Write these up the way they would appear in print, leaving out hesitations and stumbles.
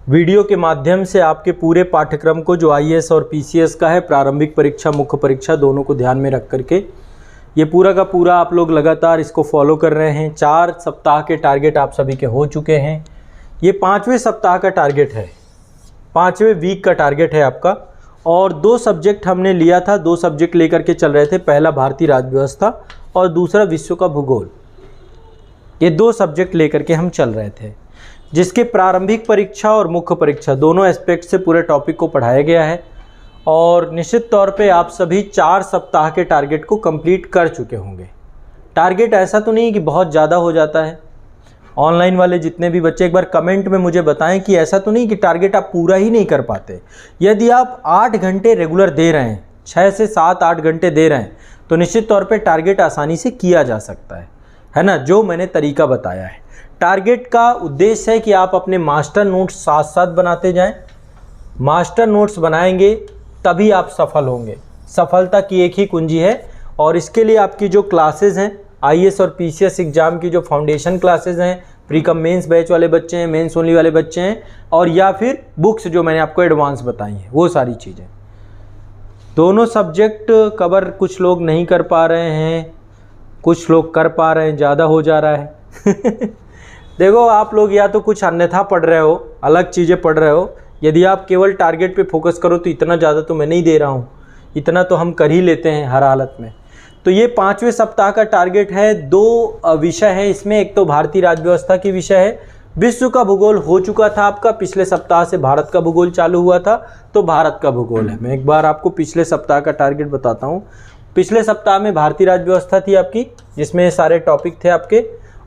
Video के माध्यम से आपके पूरे पाठ्यक्रम को जो आईएएस और पीसीएस का है, प्रारंभिक परीक्षा मुख्य परीक्षा दोनों को ध्यान में रख करके ये पूरा का पूरा आप लोग लगातार इसको फॉलो कर रहे हैं। 4 सप्ताह के टारगेट आप सभी के हो चुके हैं। ये 5वें सप्ताह का टारगेट है, 5वें वीक का टारगेट है आपका। और 2 सब्जेक्ट हमने लिया था, 2 सब्जेक्ट लेकर के चल रहे थे। पहला भारतीय राज्य व्यवस्था और दूसरा विश्व का भूगोल। ये 2 सब्जेक्ट लेकर के हम चल रहे थे, जिसके प्रारंभिक परीक्षा और मुख्य परीक्षा दोनों एस्पेक्ट से पूरे टॉपिक को पढ़ाया गया है। और निश्चित तौर पे आप सभी 4 सप्ताह के टारगेट को कंप्लीट कर चुके होंगे। टारगेट ऐसा तो नहीं कि बहुत ज़्यादा हो जाता है। ऑनलाइन वाले जितने भी बच्चे एक बार कमेंट में मुझे बताएं कि ऐसा तो नहीं कि टारगेट आप पूरा ही नहीं कर पाते। यदि आप 8 घंटे रेगुलर दे रहे हैं, 6 से 7-8 घंटे दे रहे हैं, तो निश्चित तौर पे टारगेट आसानी से किया जा सकता है ना, जो मैंने तरीका बताया है। टारगेट का उद्देश्य है कि आप अपने मास्टर नोट्स साथ साथ बनाते जाएं। मास्टर नोट्स बनाएंगे तभी आप सफल होंगे। सफलता की एक ही कुंजी है। और इसके लिए आपकी जो क्लासेस हैं, आईएएस और पीसीएस एग्जाम की जो फाउंडेशन क्लासेस हैं, प्री कम मेंस बैच वाले बच्चे हैं, मेंस ओनली वाले बच्चे हैं, और या फिर बुक्स जो मैंने आपको एडवांस बताई हैं, वो सारी चीज़ें। दोनों सब्जेक्ट कवर कुछ लोग नहीं कर पा रहे हैं, कुछ लोग कर पा रहे हैं, ज़्यादा हो जा रहा है। देखो, आप लोग या तो कुछ अन्यथा पढ़ रहे हो, अलग चीज़ें पढ़ रहे हो। यदि आप केवल टारगेट पे फोकस करो तो इतना ज़्यादा तो मैं नहीं दे रहा हूँ, इतना तो हम कर ही लेते हैं हर हालत में। तो ये 5वें सप्ताह का टारगेट है। 2 विषय हैं इसमें। एक तो भारतीय राज्य व्यवस्था की विषय है। विश्व का भूगोल हो चुका था आपका, पिछले सप्ताह से भारत का भूगोल चालू हुआ था, तो भारत का भूगोल है। मैं एक बार आपको पिछले सप्ताह का टारगेट बताता हूँ। पिछले सप्ताह में भारतीय राज्य व्यवस्था थी आपकी, जिसमें सारे टॉपिक थे आपके।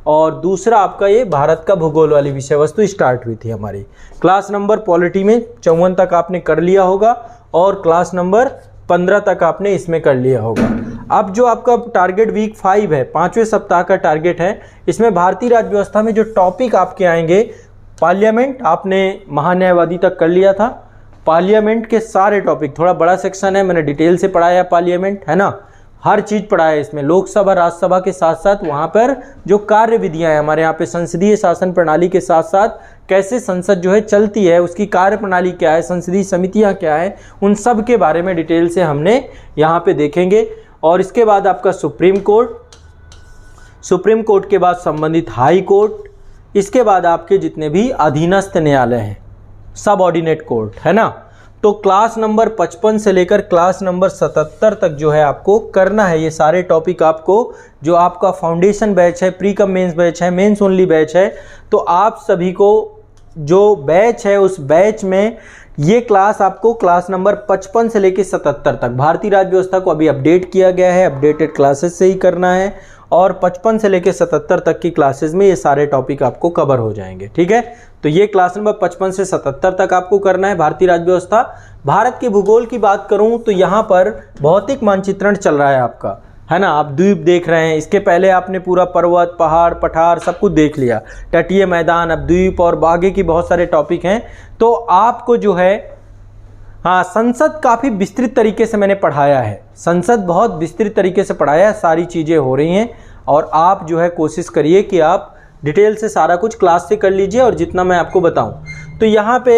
और दूसरा आपका ये भारत का भूगोल वाली विषय वस्तु स्टार्ट हुई थी हमारी। क्लास नंबर पॉलिटी में 54 तक आपने कर लिया होगा और क्लास नंबर 15 तक आपने इसमें कर लिया होगा। अब जो आपका टारगेट वीक 5 है, 5वें सप्ताह का टारगेट है, इसमें भारतीय राज्य व्यवस्था में जो टॉपिक आपके आएंगे, पार्लियामेंट आपने महान्यायवादी तक कर लिया था। पार्लियामेंट के सारे टॉपिक, थोड़ा बड़ा सेक्शन है, मैंने डिटेल से पढ़ाया पार्लियामेंट, है ना, हर चीज़ पढ़ा है इसमें। लोकसभा राज्यसभा के साथ साथ वहाँ पर जो कार्य विधियाँ हैं हमारे यहाँ पे, संसदीय शासन प्रणाली के साथ साथ कैसे संसद जो है चलती है, उसकी कार्य प्रणाली क्या है, संसदीय समितियाँ क्या है, उन सब के बारे में डिटेल से हमने यहाँ पे देखेंगे। और इसके बाद आपका सुप्रीम कोर्ट, सुप्रीम कोर्ट के बाद संबंधित हाई कोर्ट, इसके बाद आपके जितने भी अधीनस्थ न्यायालय हैं, सब ऑर्डिनेट कोर्ट, है ना। तो क्लास नंबर 55 से लेकर क्लास नंबर 77 तक जो है आपको करना है ये सारे टॉपिक आपको। जो आपका फाउंडेशन बैच है, प्री कम मेंस बैच है, मेंस ओनली बैच है, तो आप सभी को जो बैच है उस बैच में ये क्लास आपको क्लास नंबर 55 से लेकर 77 तक, भारतीय राज्य व्यवस्था को अभी अपडेट किया गया है, अपडेटेड क्लासेस से ही करना है। और 55 से लेकर 77 तक की क्लासेस में ये सारे टॉपिक आपको कवर हो जाएंगे, ठीक है। तो ये क्लास नंबर 55 से 77 तक आपको करना है भारतीय राज्य व्यवस्था। भारत के भूगोल की बात करूं तो यहाँ पर भौतिक मानचित्रण चल रहा है आपका, है ना। आप द्वीप देख रहे हैं, इसके पहले आपने पूरा पर्वत, पहाड़, पठार सब कुछ देख लिया, तटीय मैदान, अब द्वीप और आगे की बहुत सारे टॉपिक हैं। तो आपको जो है, हाँ, संसद काफ़ी विस्तृत तरीके से मैंने पढ़ाया है, संसद बहुत विस्तृत तरीके से पढ़ाया है, सारी चीज़ें हो रही हैं। और आप जो है कोशिश करिए कि आप डिटेल से सारा कुछ क्लास से कर लीजिए और जितना मैं आपको बताऊं। तो यहाँ पे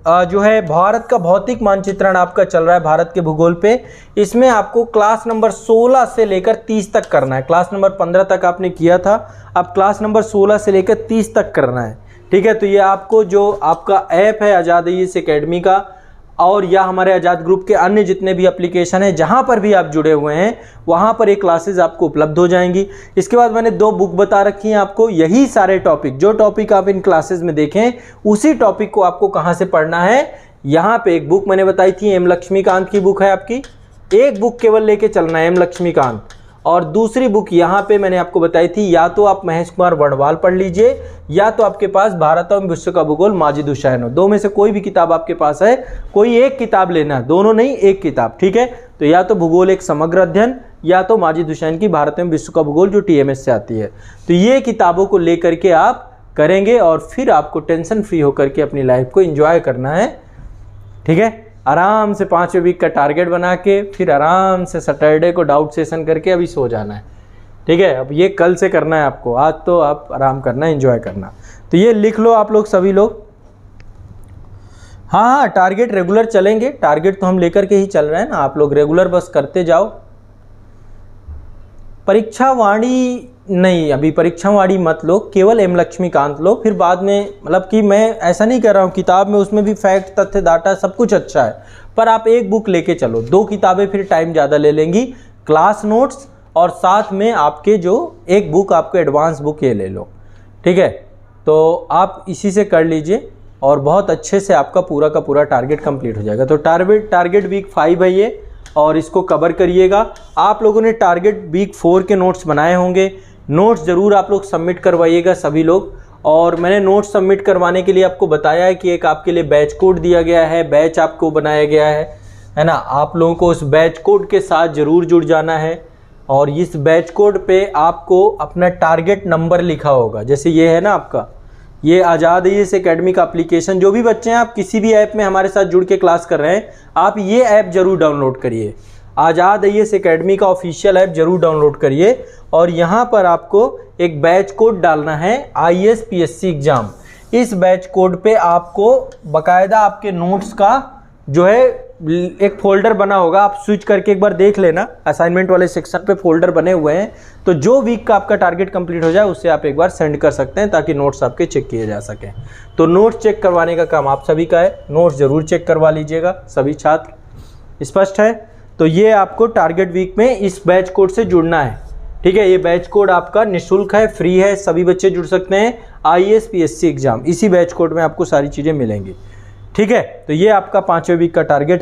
जो है भारत का भौतिक मानचित्रण आपका चल रहा है भारत के भूगोल पे। इसमें आपको क्लास नंबर 16 से लेकर 30 तक करना है। क्लास नंबर 15 तक आपने किया था, अब क्लास नंबर 16 से लेकर 30 तक करना है, ठीक है। तो ये आपको जो आपका ऐप है आज़ाद आईएएस एकेडमी का, और या हमारे आज़ाद ग्रुप के अन्य जितने भी एप्लीकेशन हैं, जहाँ पर भी आप जुड़े हुए हैं वहाँ पर ये क्लासेस आपको उपलब्ध हो जाएंगी। इसके बाद मैंने 2 बुक बता रखी हैं आपको। यही सारे टॉपिक, जो टॉपिक आप इन क्लासेस में देखें, उसी टॉपिक को आपको कहाँ से पढ़ना है। यहाँ पे एक बुक मैंने बताई थी, एम लक्ष्मीकांत की बुक है आपकी। एक बुक केवल लेके चलना है, एम लक्ष्मीकांत। और दूसरी बुक यहाँ पे मैंने आपको बताई थी, या तो आप महेश कुमार वर्णवाल पढ़ लीजिए, या तो आपके पास भारत और विश्व का भूगोल माजिद हुसैन। 2 में से कोई भी किताब आपके पास है, कोई एक किताब लेना है, दोनों नहीं, एक किताब, ठीक है। तो या तो भूगोल एक समग्र अध्ययन, या तो माजिद हुसैन की भारत में विश्व का भूगोल जो टीएमएस से आती है। तो ये किताबों को लेकर के आप करेंगे और फिर आपको टेंशन फ्री होकर के अपनी लाइफ को एंजॉय करना है, ठीक है। आराम से 5वें वीक का टारगेट बना के फिर आराम से सैटरडे को डाउट सेशन करके अभी सो जाना है, ठीक है। अब ये कल से करना है आपको, आज तो आप आराम करना है, एंजॉय करना। तो ये लिख लो आप लोग सभी लोग, हाँ, टारगेट रेगुलर चलेंगे, टारगेट तो हम लेकर के ही चल रहे हैं ना, आप लोग रेगुलर बस करते जाओ। परीक्षा वाणी नहीं, अभी परीक्षा वाणी मत लो, केवल एम लक्ष्मीकांत लो, फिर बाद में, मतलब कि मैं ऐसा नहीं कर रहा हूँ, किताब में उसमें भी फैक्ट, तथ्य, डाटा सब कुछ अच्छा है, पर आप एक बुक लेके चलो, 2 किताबें फिर टाइम ज़्यादा ले लेंगी, क्लास नोट्स और साथ में आपके जो एक बुक आपको एडवांस बुक ये ले लो, ठीक है। तो आप इसी से कर लीजिए और बहुत अच्छे से आपका पूरा का पूरा टारगेट कंप्लीट हो जाएगा। तो टारगेट वीक 5 है ये, और इसको कवर करिएगा। आप लोगों ने टारगेट वीक 4 के नोट्स बनाए होंगे, नोट्स ज़रूर आप लोग सबमिट करवाइएगा सभी लोग। और मैंने नोट्स सबमिट करवाने के लिए आपको बताया है कि एक आपके लिए बैच कोड दिया गया है, बैच आपको बनाया गया है ना। आप लोगों को उस बैच कोड के साथ ज़रूर जुड़ जाना है, और इस बैच कोड पे आपको अपना टारगेट नंबर लिखा होगा, जैसे ये है ना आपका, ये आज़ाद IAS एकेडमी का एप्लीकेशन। जो भी बच्चे हैं, आप किसी भी ऐप में हमारे साथ जुड़ के क्लास कर रहे हैं, आप ये ऐप ज़रूर डाउनलोड करिए, आज़ाद IAS एकेडमी का ऑफिशियल ऐप ज़रूर डाउनलोड करिए। और यहाँ पर आपको एक बैच कोड डालना है IAS PSC एग्ज़ाम। इस बैच कोड पे आपको बाकायदा आपके नोट्स का जो है एक फोल्डर बना होगा, आप स्विच करके एक बार देख लेना, असाइनमेंट वाले सेक्शन पे फोल्डर बने हुए हैं। तो जो वीक का आपका टारगेट कंप्लीट हो जाए उससे आप एक बार सेंड कर सकते हैं, ताकि नोट्स आपके चेक किए जा सकें। तो नोट्स चेक करवाने का काम आप सभी का है, नोट्स ज़रूर चेक करवा लीजिएगा सभी छात्र, स्पष्ट है। तो ये आपको टारगेट वीक में इस बैच कोड से जुड़ना है, ठीक है। ये बैच कोड आपका निःशुल्क है, फ्री है, सभी बच्चे जुड़ सकते हैं। IAS PSC एग्ज़ाम, इसी बैच कोड में आपको सारी चीज़ें मिलेंगी, ठीक है। तो ये आपका 5वें वीक का टारगेट है।